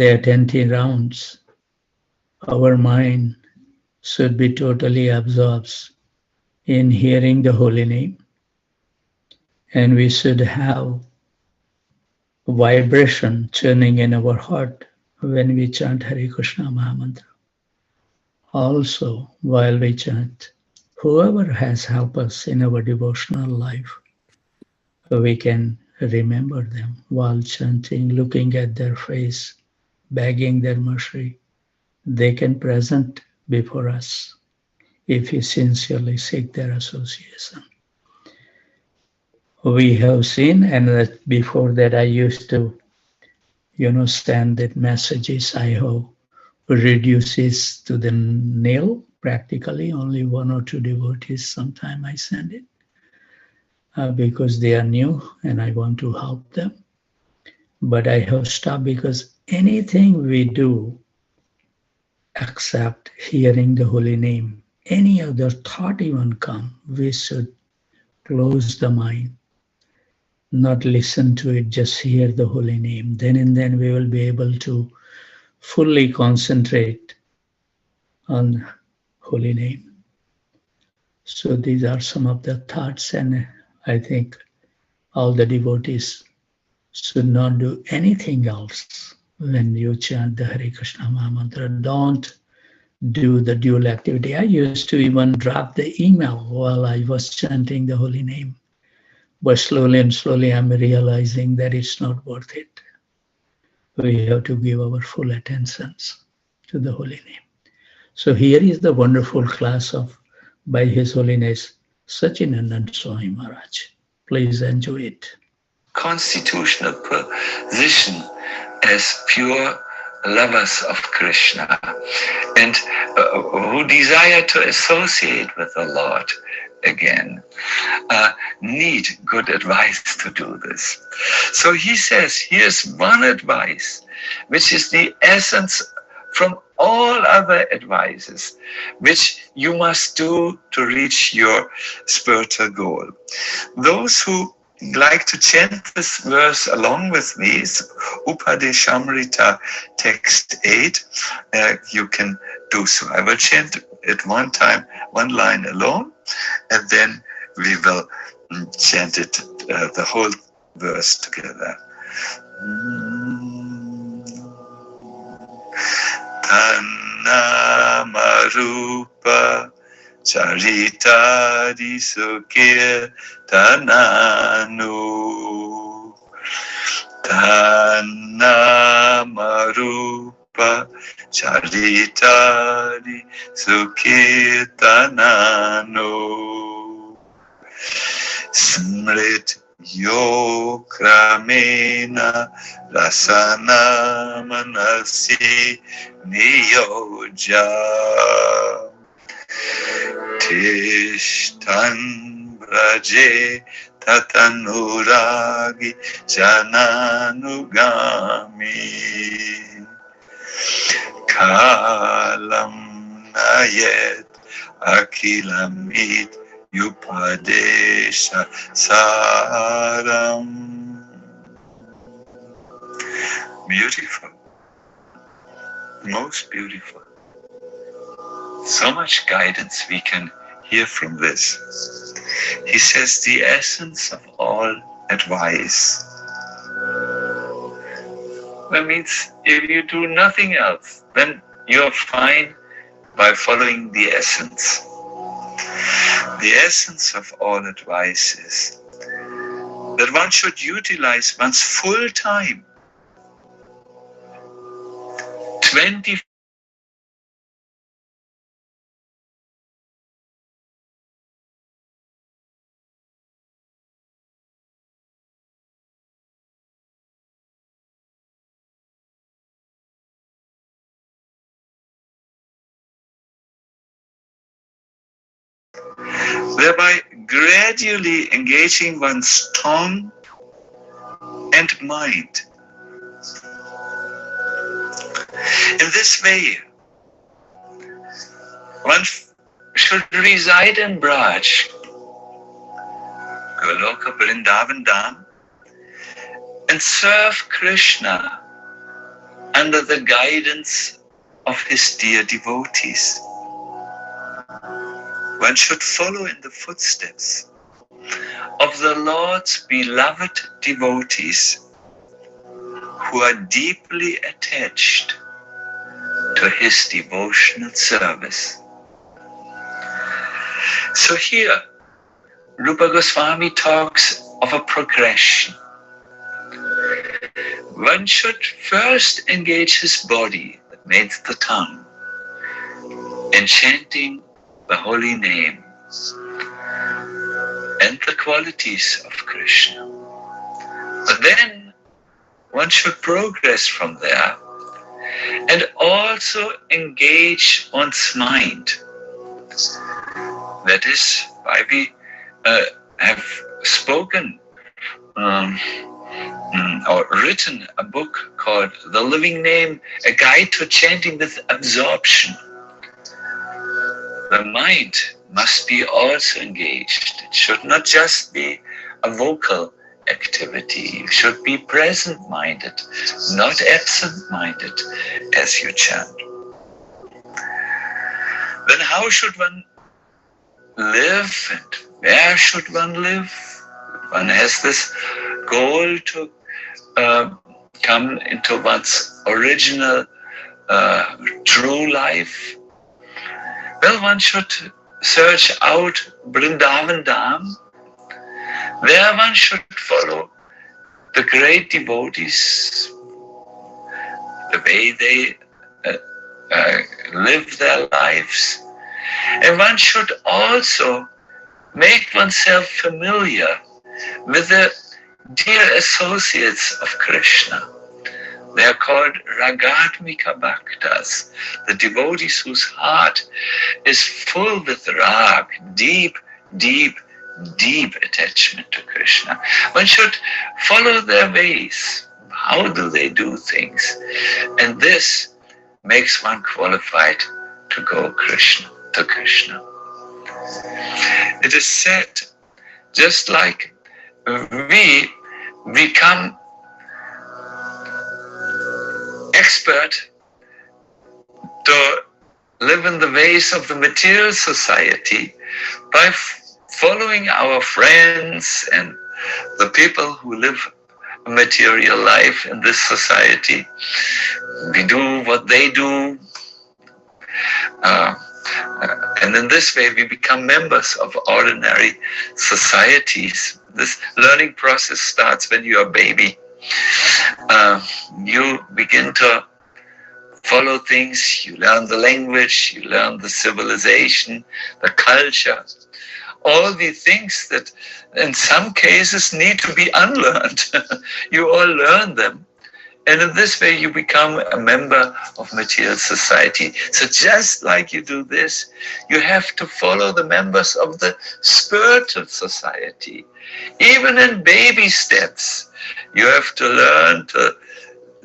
the attentive rounds, our mind should be totally absorbed in hearing the holy name, and we should have vibration churning in our heart when we chant Hare Krishna Mahamantra. Also, while we chant, whoever has helped us in our devotional life, we can remember them while chanting, looking at their face, begging their mercy. They can present before us if we sincerely seek their association. We have seen, and before that I used to, send that messages I have reduces to the nil, practically only one or two devotees sometime I send it because they are new and I want to help them. But I have stopped because anything we do except hearing the holy name, any other thought even come, we should close the mind, not listen to it, just hear the holy name. Then and then we will be able to fully concentrate on holy name. So these are some of the thoughts, and I think all the devotees should not do anything else when you chant the Hare Krishna Mahamantra. Don't do the dual activity. I used to even drop the email while I was chanting the holy name. But slowly and slowly I'm realizing that it's not worth it. We have to give our full attention to the holy name. So here is the wonderful class of by His Holiness Sachinandan Swami Maharaj. Please enjoy it. Constitutional position as pure lovers of Krishna and who desire to associate with the Lord again need good advice to do this. So he says, here's one advice, which is the essence from all other advices, which you must do to reach your spiritual goal. Those who like to chant this verse along with me, it's Upadeshamrita text 8, you can do so. I will chant it one time, one line alone, and then we will chant it, the whole verse together. Tanna Marupa Charitari Sukir Tananu Tanna Marupa Charitari Sukir Tananu Smrit Yo Kramena Rasana Manasi Niyoja Tishtan Braje Tatanuragi Jananugami Kalam Nayet Akilamit Yupadesha Saram. Beautiful. Most beautiful. So much guidance we can hear from this. He says the essence of all advice. That means if you do nothing else, then you're fine by following the essence. The essence of all advice is that one should utilize one's full time, 24 thereby gradually engaging one's tongue and mind. In this way, one should reside in Braj, Goloka Vrindavan Dham, and serve Krishna under the guidance of his dear devotees. One should follow in the footsteps of the Lord's beloved devotees who are deeply attached to his devotional service. So here, Rupa Goswami talks of a progression. One should first engage his body, that means the tongue, in chanting the holy names and the qualities of Krishna. But then one should progress from there and also engage one's mind. That is why we have spoken or written a book called The Living Name, a guide to chanting with absorption. The mind must be also engaged. It should not just be a vocal activity. You should be present-minded, not absent-minded as you chant. Then how should one live and where should one live? One has this goal to come into one's original true life. Well, one should search out Vrindavan Dham. There one should follow the great devotees, the way they live their lives. And one should also make oneself familiar with the dear associates of Krishna. They are called Ragatmika Bhaktas, the devotees whose heart is full with rag, deep, deep, deep attachment to Krishna. One should follow their ways. How do they do things? And this makes one qualified to go to Krishna. It is said, just like we become expert to live in the ways of the material society by following our friends and the people who live a material life in this society. We do what they do. And in this way, we become members of ordinary societies. This learning process starts when you're a baby. You begin to follow things, you learn the language, you learn the civilization, the culture, all the things that in some cases need to be unlearned. You all learn them. And in this way, you become a member of material society. So just like you do this, you have to follow the members of the spiritual society. Even in baby steps, you have to learn to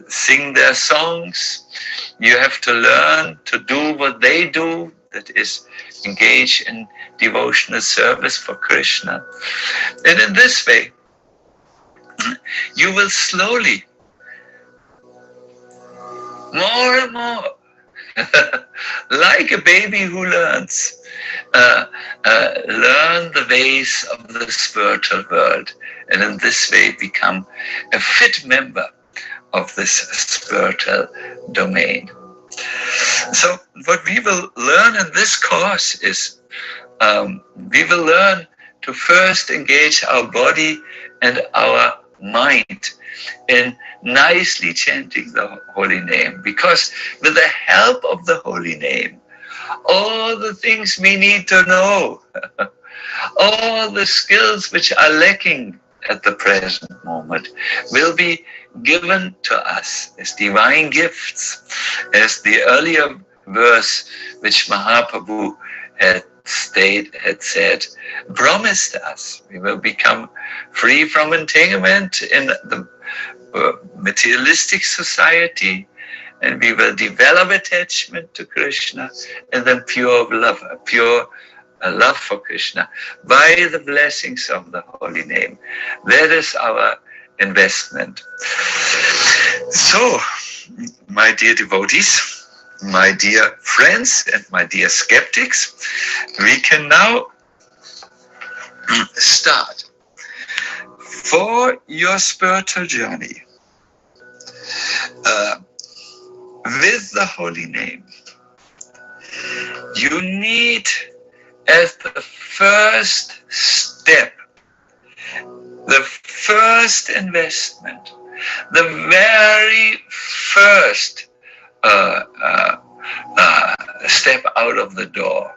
sing their songs. You have to learn to do what they do, that is, engage in devotional service for Krishna. And in this way, you will slowly, more and more, like a baby who learns, learn the ways of the spiritual world, and in this way become a fit member of this spiritual domain. So what we will learn in this course is we will learn to first engage our body and our mind in nicely chanting the holy name, because with the help of the holy name, all the things we need to know, all the skills which are lacking at the present moment will be given to us as divine gifts, as the earlier verse which Mahaprabhu had said, promised us. We will become free from entanglement in the materialistic society, and we will develop attachment to Krishna, and then pure love for Krishna by the blessings of the holy name. That is our investment. So my dear devotees, my dear friends, and my dear skeptics, we can now start. For your spiritual journey with the holy name, you need, as the first step, the first investment, the very first step out of the door,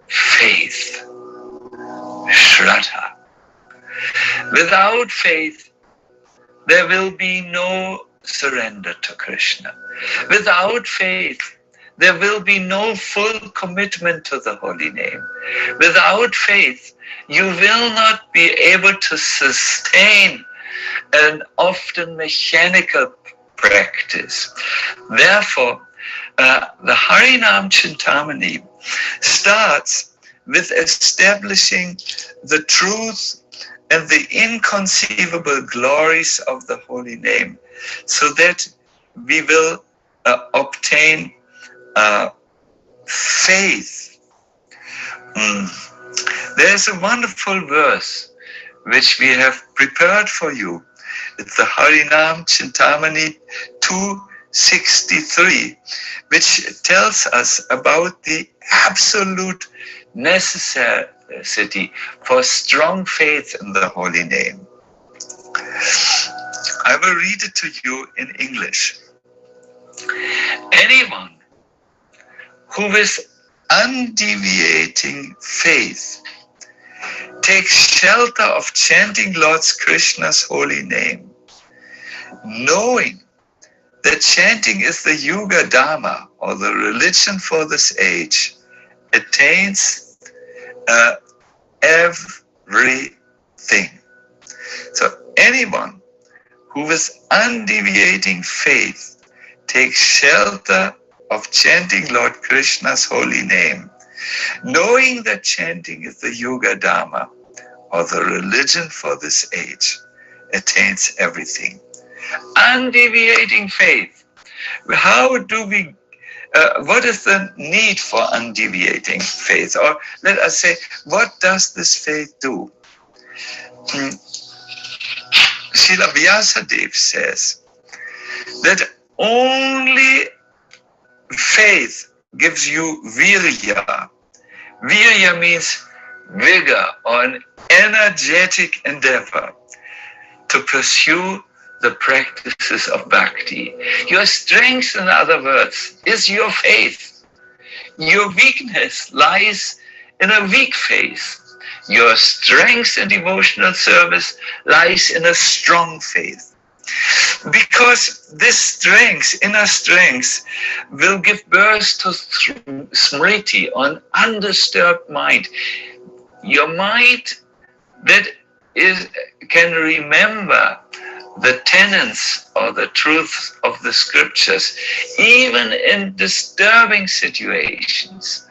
faith, Shraddha. Without faith, there will be no surrender to Krishna. Without faith, there will be no full commitment to the holy name. Without faith, you will not be able to sustain an often mechanical practice. Therefore, the Harinam Chintamani starts with establishing the truth and the inconceivable glories of the holy name, so that we will obtain faith. There's a wonderful verse which we have prepared for you. It's the Harinam Chintamani 263, which tells us about the absolute necessity for strong faith in the holy name. I will read it to you in English. Anyone who with undeviating faith takes shelter of chanting Lord Krishna's holy name, knowing that chanting is the Yuga Dharma, or the religion for this age, attains everything. So anyone who with undeviating faith takes shelter of chanting Lord Krishna's holy name, knowing that chanting is the Yuga Dharma, or the religion for this age, attains everything. Undeviating faith. How do we, what is the need for undeviating faith? Or let us say, what does this faith do? Srila Vyasadeva says that only faith gives you virya. Virya means vigor or an energetic endeavor to pursue the practices of bhakti. Your strength, in other words, is your faith. Your weakness lies in a weak faith. Your strength in devotional service lies in a strong faith. Because this strength, inner strength, will give birth to smriti, or an undisturbed mind. Your mind that can remember the tenets or the truths of the scriptures, even in disturbing situations,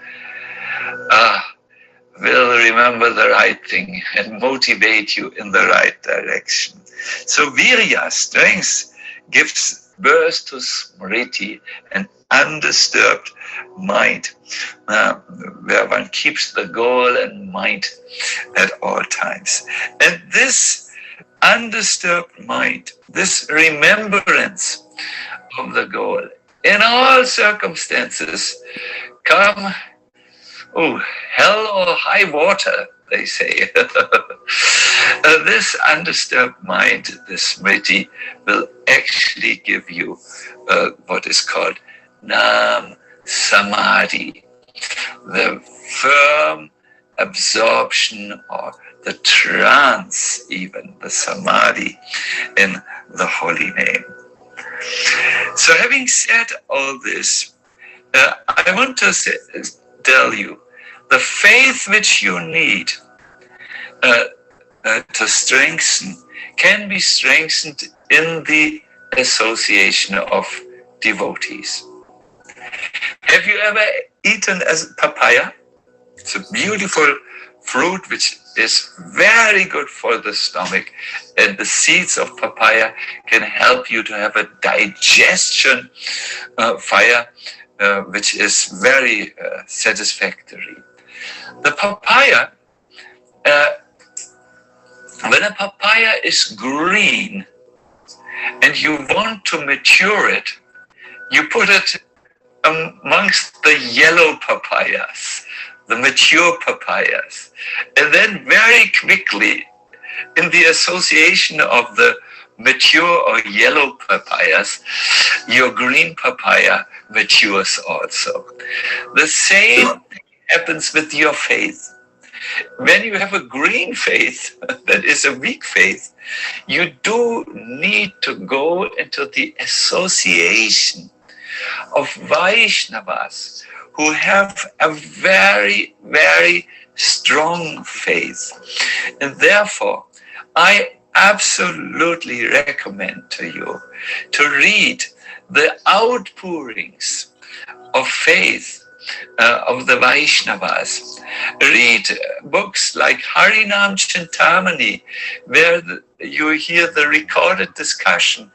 will remember the right thing and motivate you in the right direction. So virya, strength, gives birth to smriti, an undisturbed mind, where one keeps the goal in mind at all times. And this undisturbed mind, this remembrance of the goal, in all circumstances, come, hell or high water, they say. This undisturbed mind, this smriti, will actually give you what is called nam samadhi, the firm absorption or the trance, even the samadhi in the holy name. So having said all this, I want to tell you, the faith which you need to strengthen can be strengthened in the association of devotees. Have you ever eaten a papaya? It's a beautiful fruit which is very good for the stomach, and the seeds of papaya can help you to have a digestion fire, which is very satisfactory. The papaya, when a papaya is green and you want to mature it, you put it amongst the yellow papayas, the mature papayas. And then very quickly, in the association of the mature or yellow papayas, your green papaya matures also. The same happens with your faith. When you have a green faith, that is a weak faith, you do need to go into the association of Vaishnavas who have a very, very strong faith. And therefore, I absolutely recommend to you to read the outpourings of faith of the Vaishnavas. Read books like Harinam Chintamani, where you hear the recorded discussion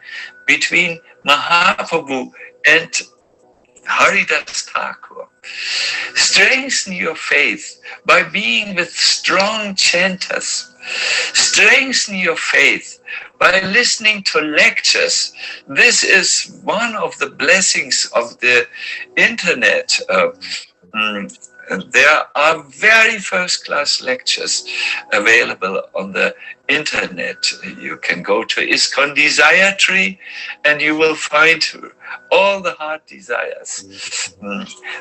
between Mahaprabhu and Haridas Thakur. Strengthen your faith by being with strong chanters. Strengthen your faith by listening to lectures. This is one of the blessings of the internet. There are very first-class lectures available on the internet. You can go to ISKCON Desire Tree and you will find all the heart desires.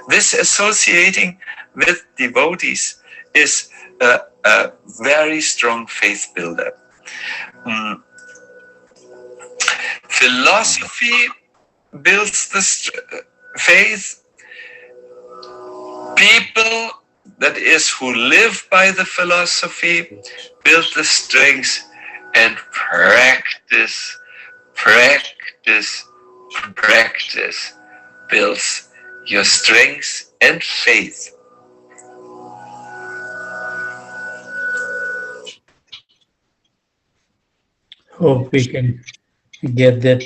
This associating with devotees is a very strong faith builder. Philosophy builds the faith. People, that is, who live by the philosophy, build the strength, and practice builds your strength and faith. Hope we can get that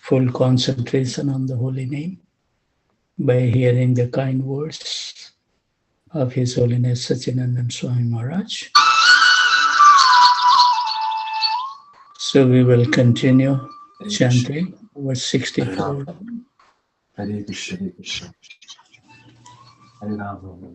full concentration on the holy name by hearing the kind words of His Holiness Sachinandan Swami Maharaj. So we will continue chanting verse 64. Hare Krishna, Hare Krishna. Hare Rama.